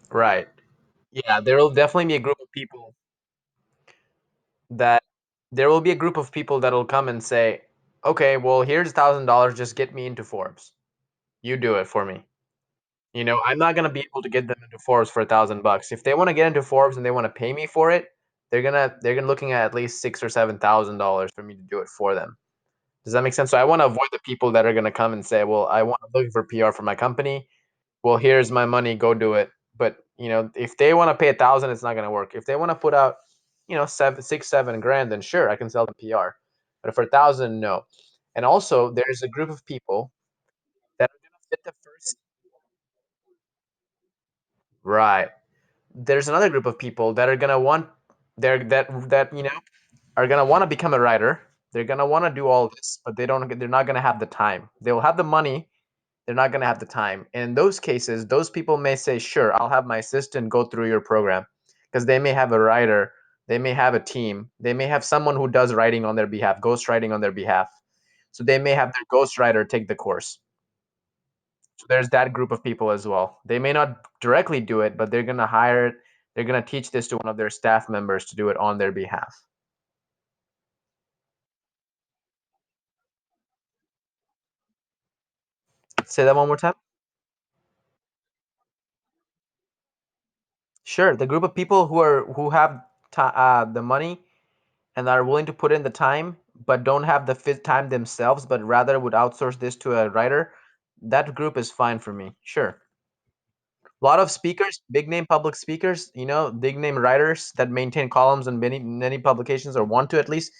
Right. Yeah, there will definitely be a group of people that there will be a group of people that'll come and say, "Okay, well, here's $1,000. Just get me into Forbes. You do it for me." I'm not gonna be able to get them into Forbes for $1,000. If they want to get into Forbes and they want to pay me for it, they're gonna looking at least $6 or $7,000 for me to do it for them. Does that make sense? So I want to avoid the people that are gonna come and say, "Well, I want to look for PR for my company. Well, here's my money, go do it." But if they want to pay 1,000, it's not going to work. If they want to put out, seven, 6, 7 grand, then sure, I can sell them PR. But for 1,000, no. And also, there's a group of people that are going to fit the first. Right. There's another group of people that are going to want, they're that are going to want to become a writer. They're going to want to do all this, but they're not going to have the time. They'll have the money, they're not going to have the time. And in those cases, those people may say, "Sure, I'll have my assistant go through your program," because they may have a writer, they may have a team, they may have someone who does writing on their behalf, ghost writing on their behalf. So they may have their ghostwriter take the course. So there's that group of people as well. They may not directly do it, but they're going to hire it. They're going to teach this to one of their staff members to do it on their behalf. Say that one more time. Sure, the group of people who have the money and are willing to put in the time but don't have the fit time themselves but rather would outsource this to a writer, that group is fine for me. Sure. A lot of speakers, big name public speakers, big name writers that maintain columns in many publications or want to at least,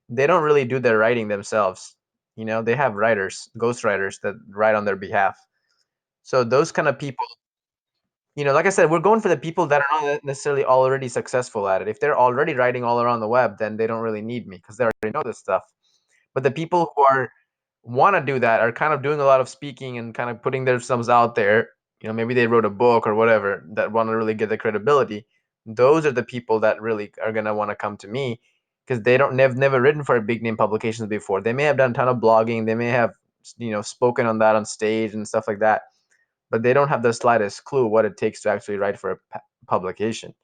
they don't really do their writing themselves. They have writers, ghost writers that write on their behalf. So those kind of people, like I said, we're going for the people that are not necessarily already successful at it. If they're already writing all around the web, then they don't really need me because they already know this stuff. But the people who are want to do that are kind of doing a lot of speaking and kind of putting themselves out there. Maybe they wrote a book or whatever that want to really get the credibility. Those are the people that really are gonna want to come to me because they've never written for big name publications before. They may have done a ton of blogging. They may have spoken on that on stage and stuff like that, but they don't have the slightest clue what it takes to actually write for a publication.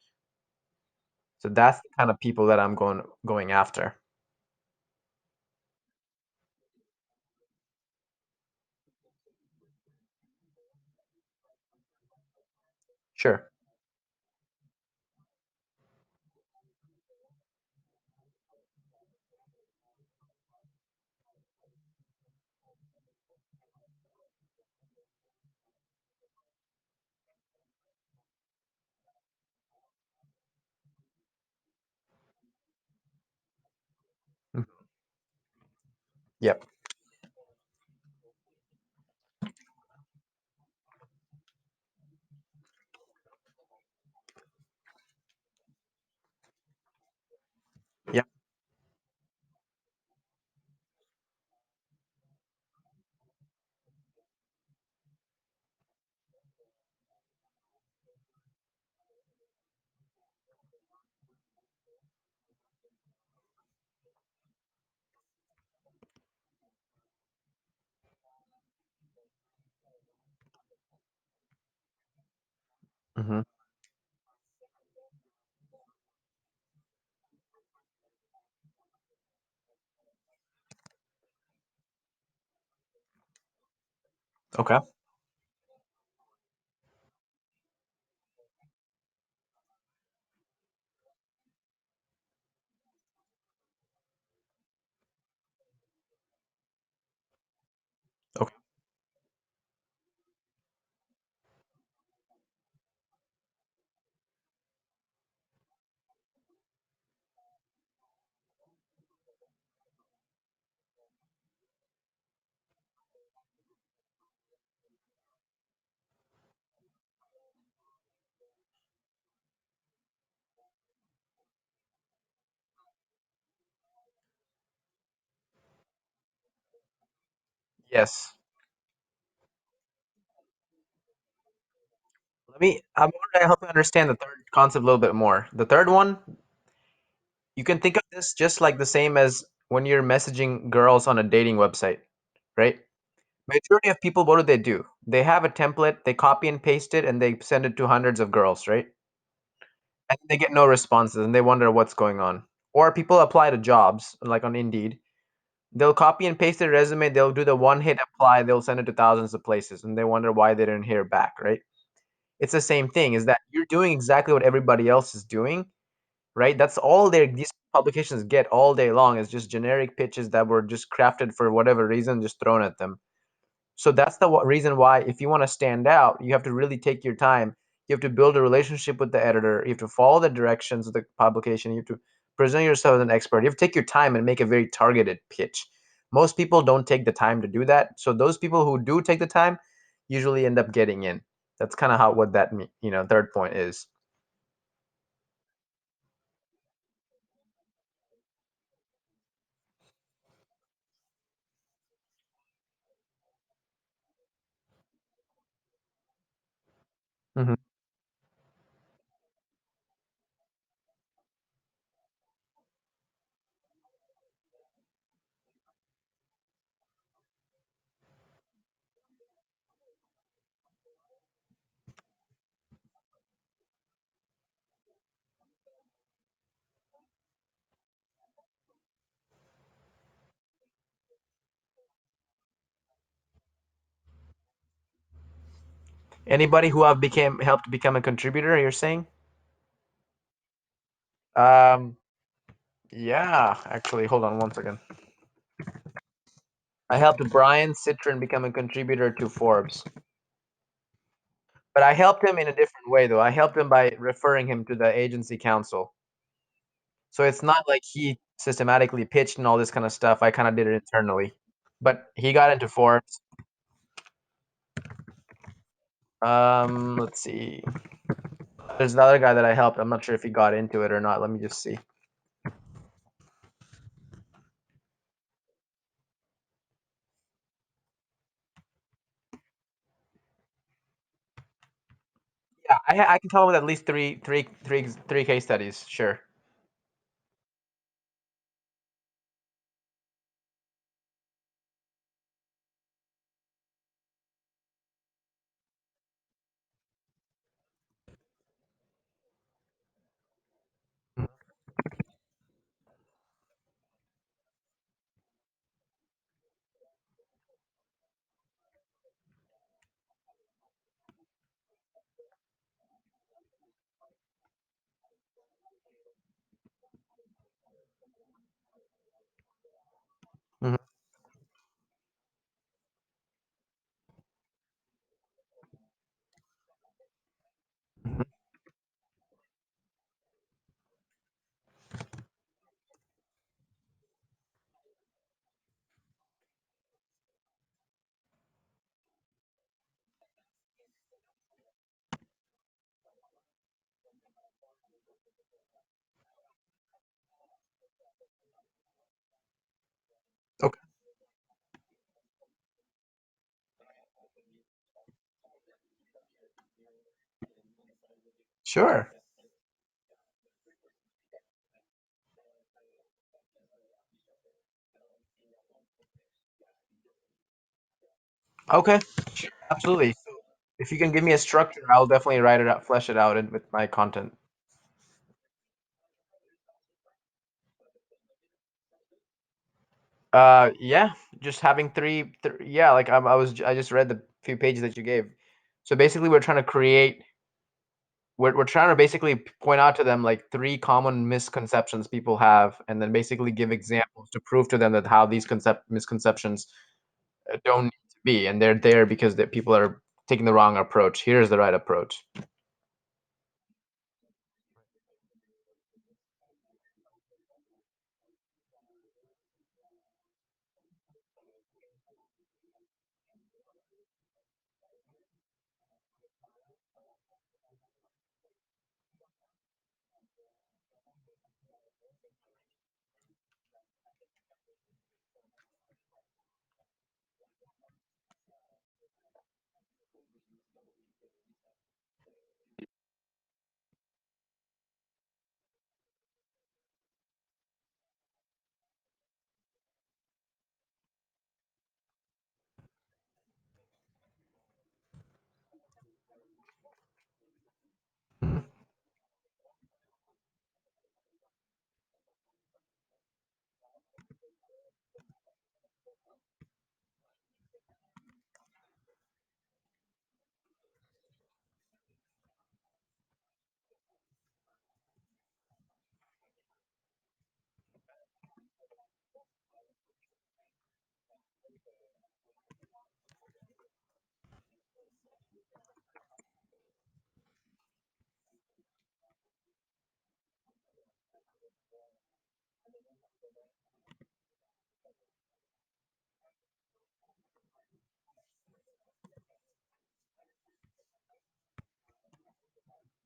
So that's the kind of people that I'm going after. Sure. Mhm. Yep. Yep. Hmm. Okay. Okay. Yes. I'm going to help you understand the third concept a little bit more. The third one, you can think of this just like the same as when you're messaging girls on a dating website, right? Majority of people, what do? They have a template, they copy and paste it, and they send it to hundreds of girls, right? And they get no responses, and they wonder what's going on. Or people apply to jobs, like on Indeed. They'll copy and paste their resume, they'll do the one hit apply, they'll send it to thousands of places, and they wonder why they didn't hear back, right? It's the same thing, is that you're doing exactly what everybody else is doing, right? That's all these publications get all day long is just generic pitches that were just crafted for whatever reason, just thrown at them. So that's the reason why, if you want to stand out, you have to really take your time. You have to build a relationship with the editor. You have to follow the directions of the publication. You have to present yourself as an expert. You have to take your time and make a very targeted pitch. Most people don't take the time to do that. So those people who do take the time usually end up getting in. That's kind of how what that third point is. Mhm. Anybody who have became helped become a contributor, you're saying? Um, yeah, actually, hold on one second. I helped Brian Citron become a contributor to Forbes. But I helped him in a different way, though. I helped him by referring him to the agency council. So it's not like he systematically pitched and all this kind of stuff. I kind of did it internally. But he got into Forbes. Let's see. There's another guy that I helped. I'm not sure if he got into it or not. Let me just see. Yeah, I can tell him with at least three case studies. Sure. Mhm. Mhm. Okay. Sure. Okay. Sure. Absolutely. So if you can give me a structure, I'll definitely write it out, flesh it out with my content. Yeah, just having yeah, like I just read the few pages that you gave. So basically, we're trying to basically point out to them like three common misconceptions people have, and then basically give examples to prove to them that how these concept misconceptions don't need to be, and they're there because the people are taking the wrong approach. Here's the right approach.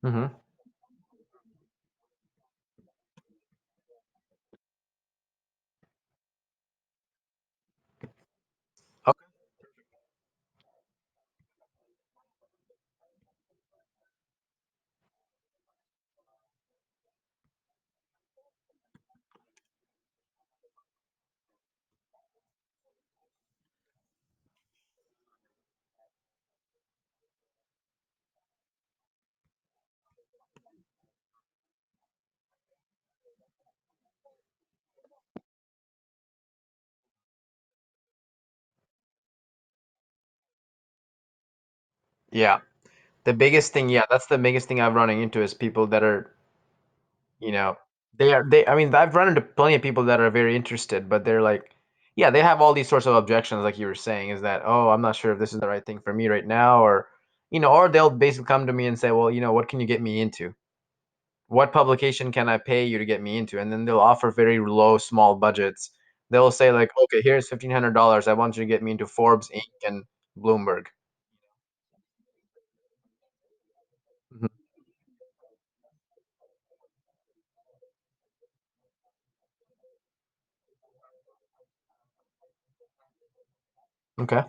Hmm. Okay. Yeah. The biggest thing, yeah, that's the biggest thing I'm running into is people that are, you know, I mean, I've run into plenty of people that are very interested, but they're like, yeah, they have all these sorts of objections, like you were saying, is that, oh, I'm not sure if this is the right thing for me right now, or, or they'll basically come to me and say, well, what can you get me into? What publication can I pay you to get me into? And then they'll offer very low, small budgets. They'll say like, okay, here's $1,500. I want you to get me into Forbes, Inc. and Bloomberg. Mhm. Okay.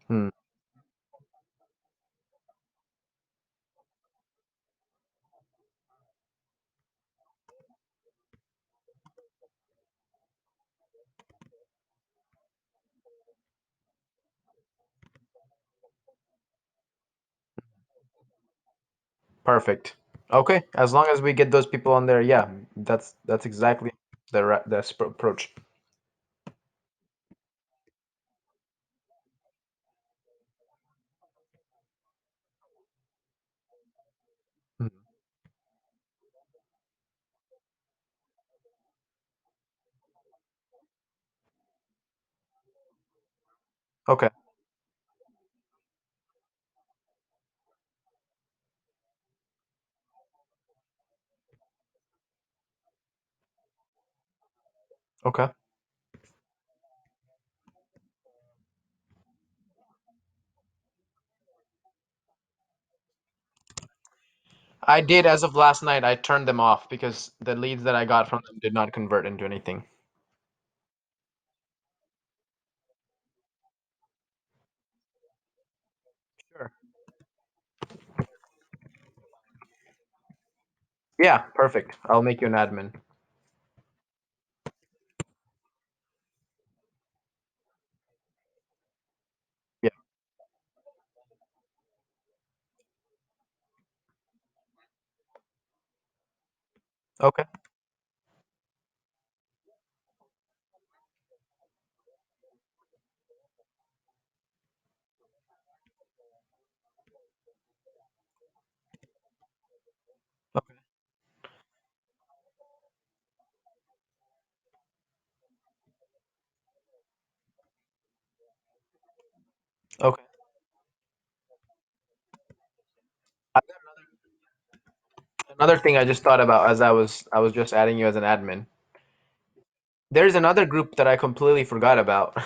Hmm. Perfect. Okay, as long as we get those people on there, yeah, that's exactly the approach. Mhm. Okay. Okay. I did as of last night. I turned them off because the leads that I got from them did not convert into anything. Sure. Yeah, perfect. I'll make you an admin. Yeah. Okay. Okay. Okay. I got another thing I just thought about as I was just adding you as an admin. There's another group that I completely forgot about.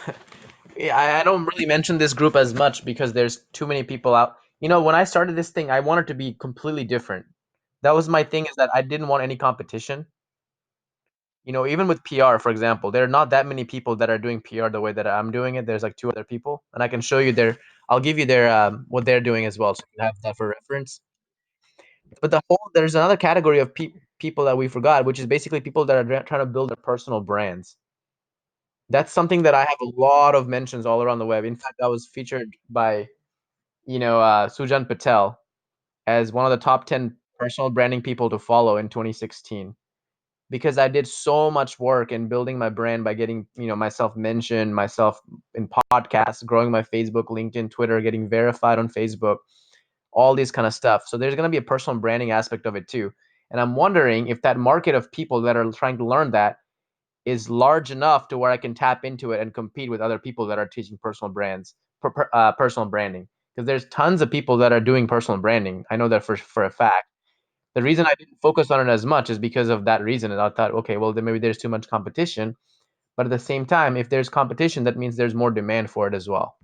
Yeah, I don't really mention this group as much because there's too many people out. When I started this thing, I wanted to be completely different. That was my thing, is that I didn't want any competition. Even with PR, for example, there are not that many people that are doing PR the way that I'm doing it. There's like two other people, and I can show you I'll give you their what they're doing as well, so you have that for reference. But there's another category of people that we forgot, which is basically people that are trying to build their personal brands. That's something that I have a lot of mentions all around the web. In fact, I was featured by Sujan Patel as one of the top 10 personal branding people to follow in 2016, because I did so much work in building my brand by getting, myself mentioned, myself in podcasts, growing my Facebook, LinkedIn, Twitter, getting verified on Facebook, all this kind of stuff. So there's going to be a personal branding aspect of it too. And I'm wondering if that market of people that are trying to learn that is large enough to where I can tap into it and compete with other people that are teaching personal brands, personal branding. Because there's tons of people that are doing personal branding. I know that for a fact. The reason I didn't focus on it as much is because of that reason. And I thought, okay, well, then maybe there's too much competition. But at the same time, if there's competition, that means there's more demand for it as well.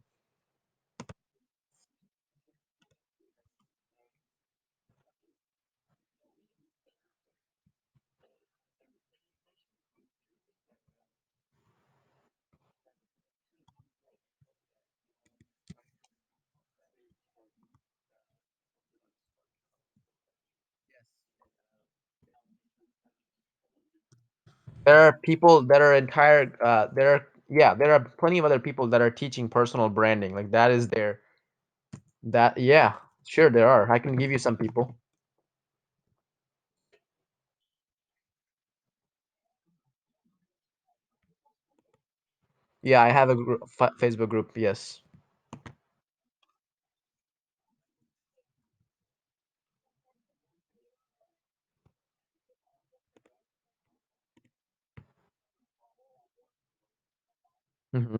There are people that are there are plenty of other people that are teaching personal branding. Like that is their that yeah, sure there are. I can give you some people. Yeah, I have a Facebook group. Yes. Hmm.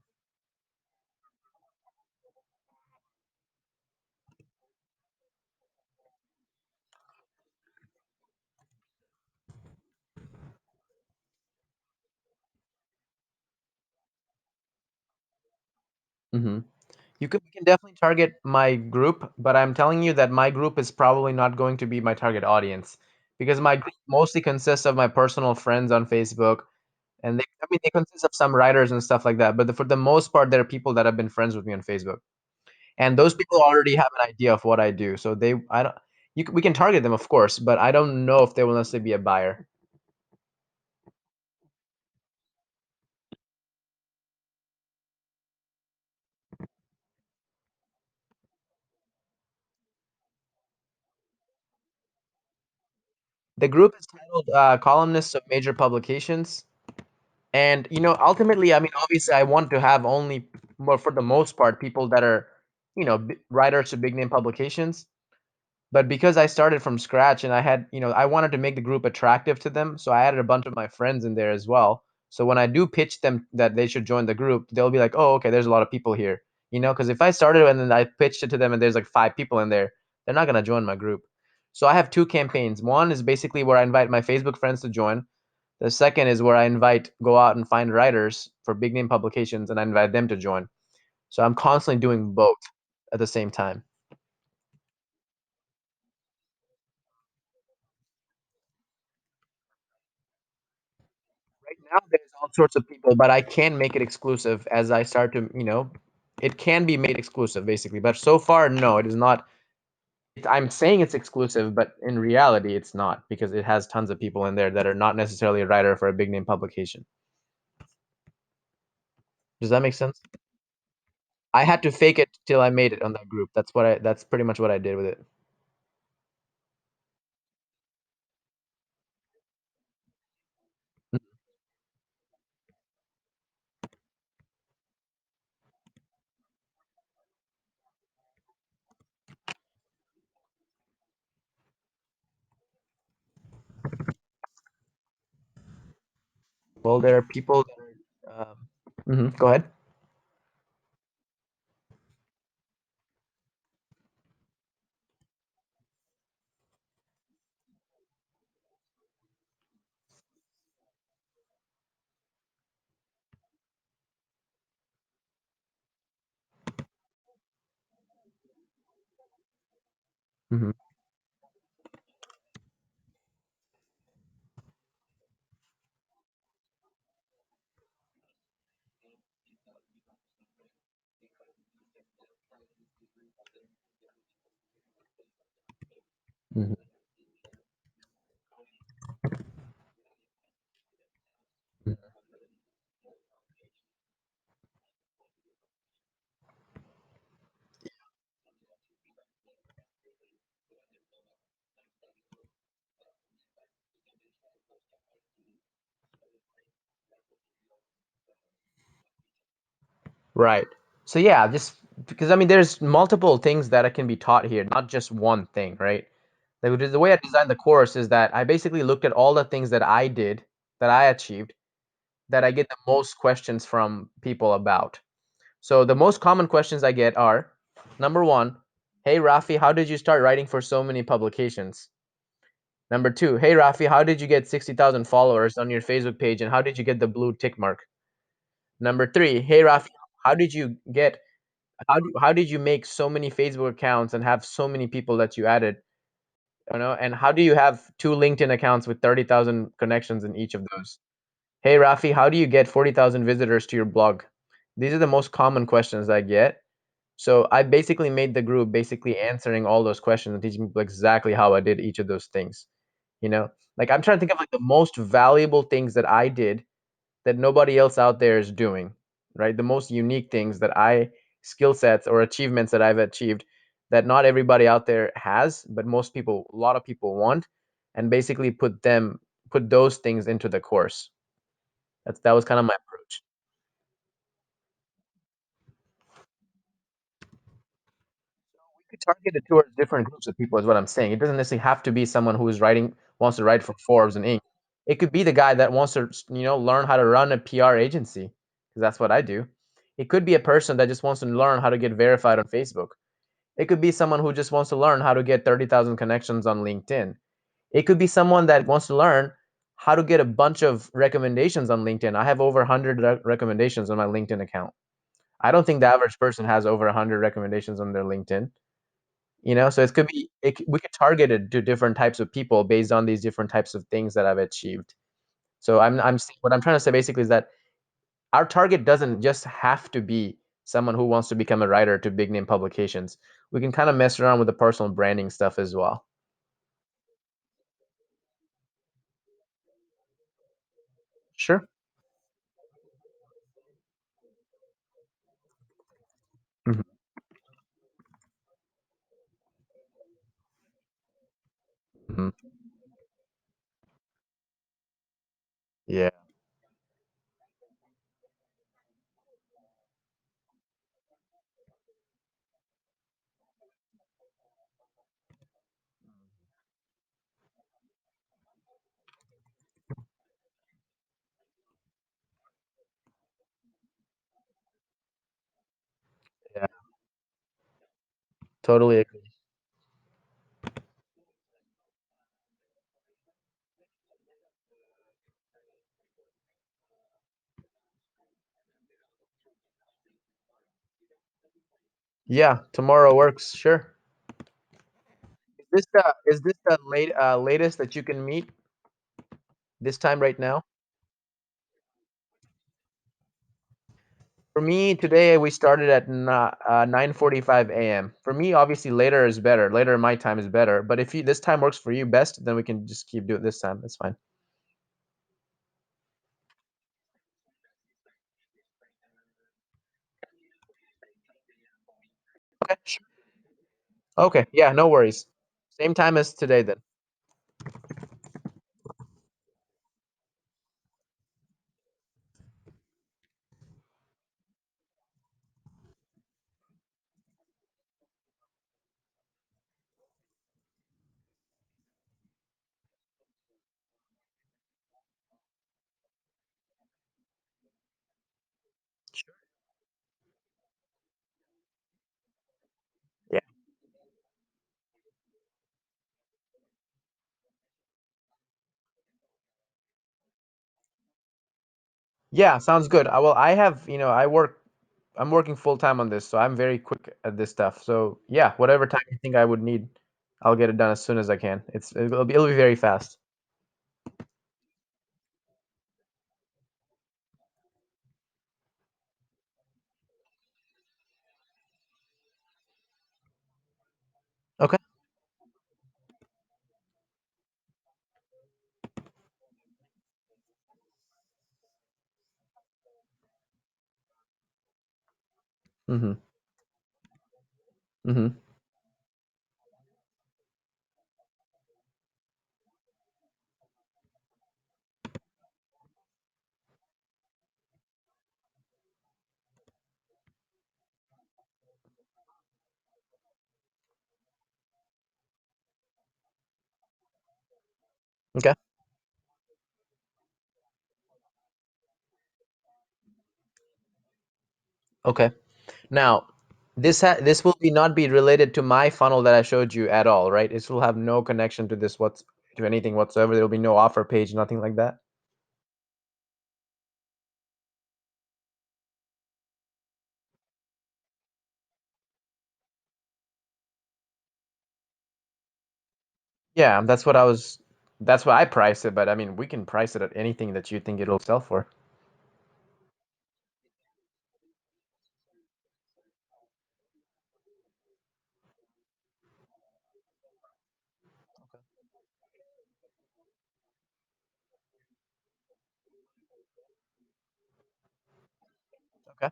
Hmm. You can definitely target my group, but I'm telling you that my group is probably not going to be my target audience because my group mostly consists of my personal friends on Facebook, and they consist of some writers and stuff like that. But for the most part, there are people that have been friends with me on Facebook, and those people already have an idea of what I do. So I don't, we can target them, of course, but I don't know if they will necessarily be a buyer. The group is titled "Columnists of Major Publications." And ultimately, I mean, obviously, I want to have only, more for the most part, people that are, writers to big name publications. But because I started from scratch and I wanted to make the group attractive to them, so I added a bunch of my friends in there as well. So when I do pitch them that they should join the group, they'll be like, "Oh, okay, there's a lot of people here." Because if I started and then I pitched it to them and there's like five people in there, they're not gonna join my group. So I have two campaigns. One is basically where I invite my Facebook friends to join. The second is where I go out and find writers for big name publications and I invite them to join. So I'm constantly doing both at the same time. Right now, there's all sorts of people, but I can make it exclusive as I start to, it can be made exclusive basically. But so far, no, it is not. I'm saying it's exclusive, but in reality, it's not because it has tons of people in there that are not necessarily a writer for a big name publication. Does that make sense? I had to fake it till I made it on that group. That's pretty much what I did with it. Well, there are people that are. Go ahead. Hmm. Hmm. Right. So yeah, just because I mean, there's multiple things that can be taught here, not just one thing, right? The way I designed the course is that I basically looked at all the things that I did, that I achieved, that I get the most questions from people about. So the most common questions I get are, number one, hey Rafi, how did you start writing for so many publications? Number two, hey Rafi, how did you get 60,000 followers on your Facebook page and how did you get the blue tick mark? Number three, hey Rafi, how did you get how did you make so many Facebook accounts and have so many people that you added? You know, and how do you have two LinkedIn accounts with 30,000 connections in each of those? Hey Rafi, how do you get 40,000 visitors to your blog? These are the most common questions I get. So I basically made the group basically answering all those questions and teaching people exactly how I did each of those things. You know, like I'm trying to think of like the most valuable things that I did that nobody else out there is doing, right? The most unique things that I skill sets or achievements that I've achieved that not everybody out there has, but most people, a lot of people want, and basically put those things into the course. That was kind of my approach. You could target it towards different groups of people, is what I'm saying. It doesn't necessarily have to be someone who is writing, wants to write for Forbes and Inc. It could be the guy that wants to, learn how to run a PR agency, because that's what I do. It could be a person that just wants to learn how to get verified on Facebook. It could be someone who just wants to learn how to get 30,000 connections on LinkedIn. It could be someone that wants to learn how to get a bunch of recommendations on LinkedIn. I have over 100 recommendations on my LinkedIn account. I don't think the average person has over 100 recommendations on their LinkedIn. So we could target it to different types of people based on these different types of things that I've achieved. So what I'm trying to say basically is that our target doesn't just have to be someone who wants to become a writer to big name publications. We can kind of mess around with the personal branding stuff as well. Sure. Mhm, mhm. Yeah, yeah, totally agree. Yeah, tomorrow works. Sure. Is this the latest that you can meet this time right now? For me, today we started at 9:45 a.m. For me, obviously later is better. Later my time is better. But if this time works for you best, then we can just keep doing this time. That's fine. Okay. Sure. Okay. Yeah. No worries. Same time as today then. Sure. Yeah. Yeah. Sounds good. I have, I'm working full time on this, so I'm very quick at this stuff. So yeah, whatever time you think I would need, I'll get it done as soon as I can. It'll be very fast. Okay. Mm-hmm. Mm-hmm. Okay. Okay. Now, this will be not be related to my funnel that I showed you at all, right? This will have no connection to this what's to anything whatsoever. There will be no offer page, nothing like that. Yeah, that's what I price it, but I mean, we can price it at anything that you think it'll sell for. Okay.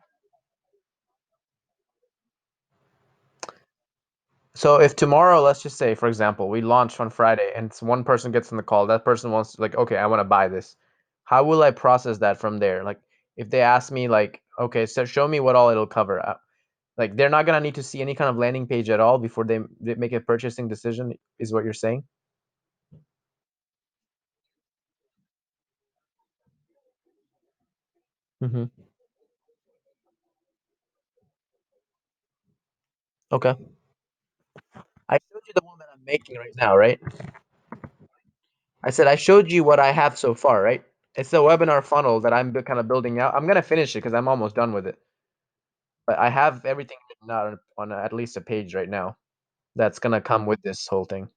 So if tomorrow, let's just say, for example, we launch on Friday and one person gets on the call, that person wants to like, okay, I want to buy this. How will I process that from there? Like, if they ask me, like, okay, so show me what all it'll cover. Like, they're not gonna need to see any kind of landing page at all before they make a purchasing decision, is what you're saying? Hmm. Okay. I showed you the one that I'm making right now, right? I said I showed you what I have so far, right? It's the webinar funnel that I'm kind of building out. I'm gonna finish it because I'm almost done with it. But I have everything written out at least a page right now that's gonna come with this whole thing.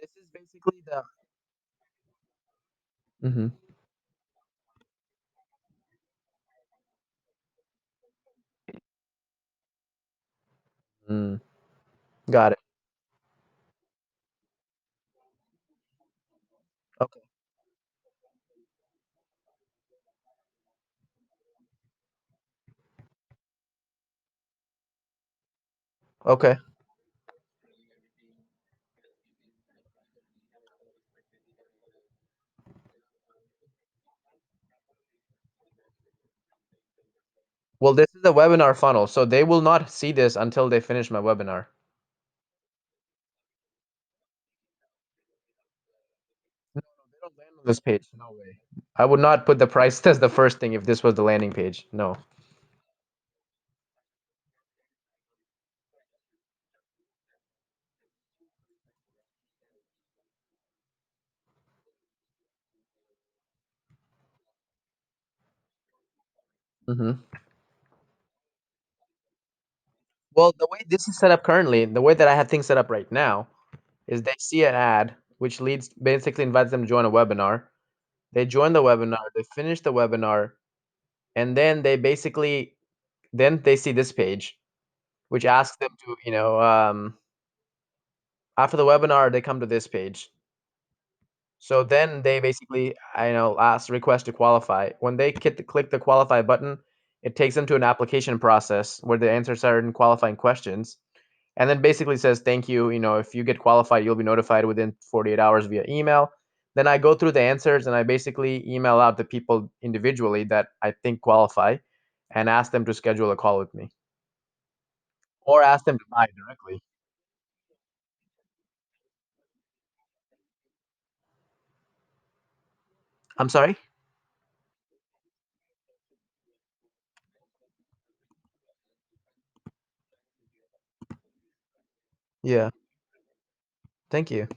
This is basically the. Hmm. Mm, got it. Okay. Okay. Well, this is a webinar funnel, so they will not see this until they finish my webinar. No, no, they don't land on this page. No way. I would not put the price as the first thing if this was the landing page. No. Hmm. Well, the way this is set up currently, the way that I have things set up right now, is they see an ad which leads basically invites them to join a webinar. They join the webinar, they finish the webinar, and then they see this page, which asks them to, after the webinar, they come to this page. So then they basically, ask request to qualify. When they click the qualify button, it takes them to an application process where they answer certain qualifying questions, and then basically says, "Thank you. If you get qualified, you'll be notified within 48 hours via email." Then I go through the answers and I basically email out the people individually that I think qualify, and ask them to schedule a call with me, or ask them to buy directly. I'm sorry. Yeah. Thank you.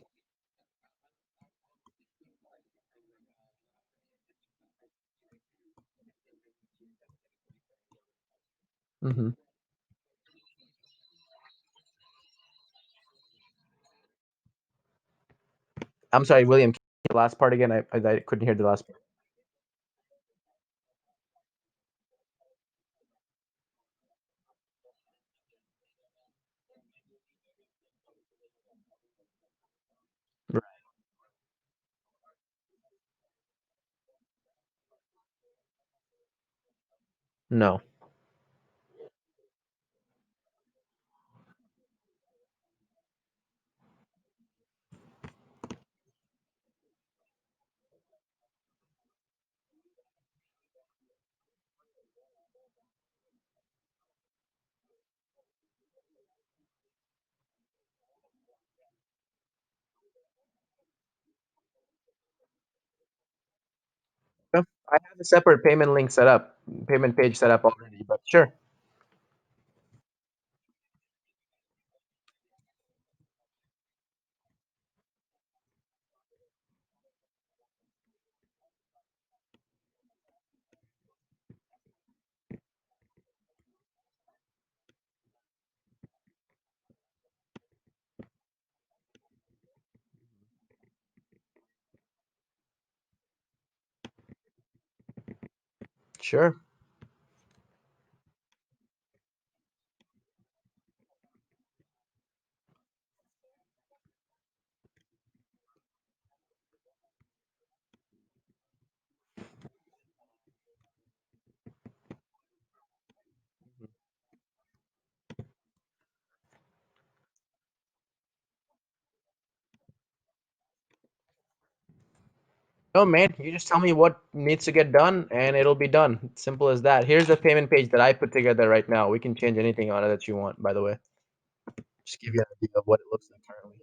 Hmm. I'm sorry, William. Can you repeat the last part again? I couldn't hear the last part. Right. No. I have a separate payment link set up, payment page set up already, but sure. Sure. No, man, you just tell me what needs to get done and it'll be done. Simple as that. Here's the payment page that I put together right now. We can change anything on it that you want, by the way. Just give you an idea of what it looks like currently.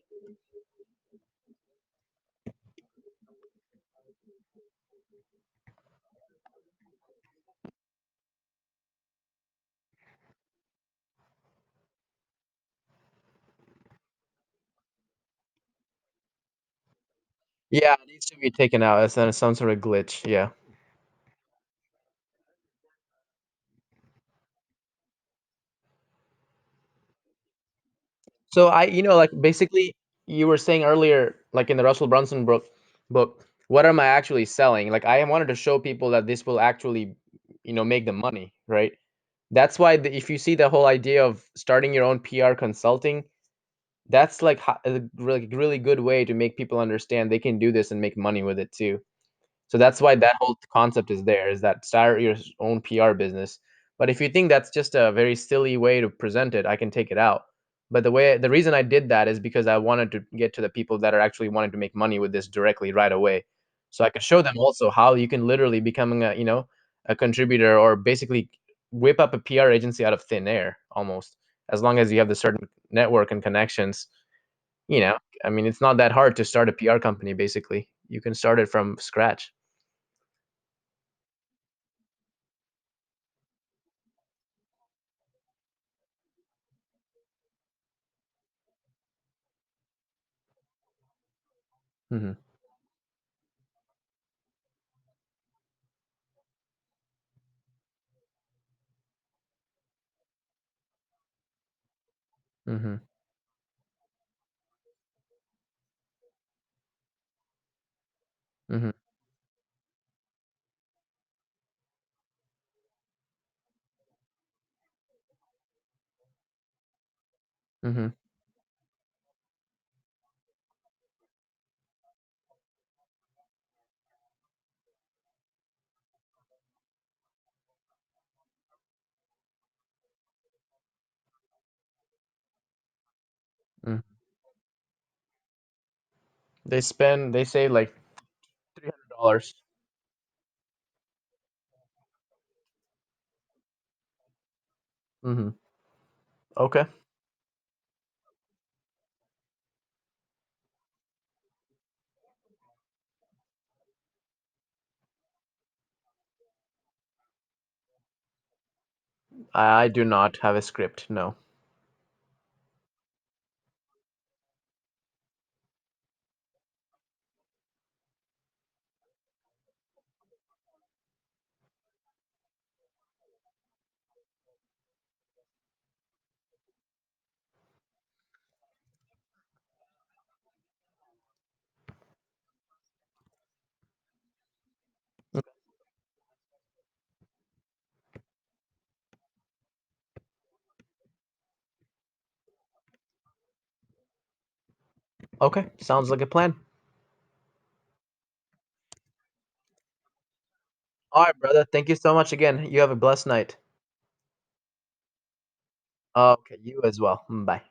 Yeah, it needs to be taken out. It's some sort of glitch. Yeah. So like basically you were saying earlier, like in the Russell Brunson book, what am I actually selling? Like I wanted to show people that this will actually, make them money, right? That's why if you see the whole idea of starting your own PR consulting, that's like a really good way to make people understand they can do this and make money with it too. So that's why that whole concept is there, is that start your own PR business. But if you think that's just a very silly way to present it, I can take it out. But the reason I did that is because I wanted to get to the people that are actually wanting to make money with this directly right away. So I could show them also how you can literally becoming a contributor or basically whip up a PR agency out of thin air almost, as long as you have the certain network and connections, you know. I mean, it's not that hard to start a PR company basically. You can start it from scratch. Mhm. Mhm, mhm, mhm, mm. They say like $300. Mhm. Okay. I do not have a script, no. Mm. Okay, sounds like a plan. Alright, brother, thank you so much again. You have a blessed night. Okay, you as well. Bye.